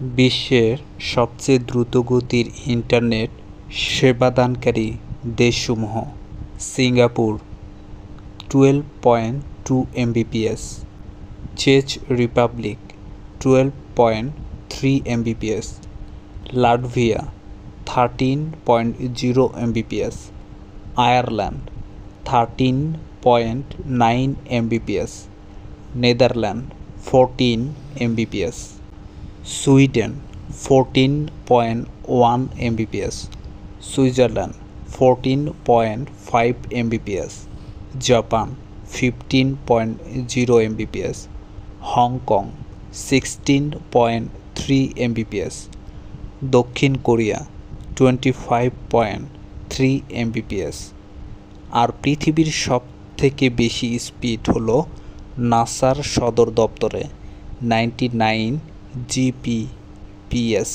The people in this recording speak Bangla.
বিশ্বের সবচেয়ে দ্রুতগতির ইন্টারনেট সেবাদানকারী দেশসমূহ: সিঙ্গাপুর 12.2 Mbps, চেক Republic 12.3 Mbps, Latvia 13.0 Mbps, Ireland 13.9 Mbps, Netherland 14 Mbps, Sweden 14.1 Mbps, Switzerland 14.5 Mbps, Japan 15.0 Mbps, Hong Kong 16.3 Mbps, দক্ষিণ কোরিয়া 25.3 Mbps। আর পৃথিবীর সবথেকে বেশি স্পিড হলো নাসার সদর দপ্তরে 99 Gbps।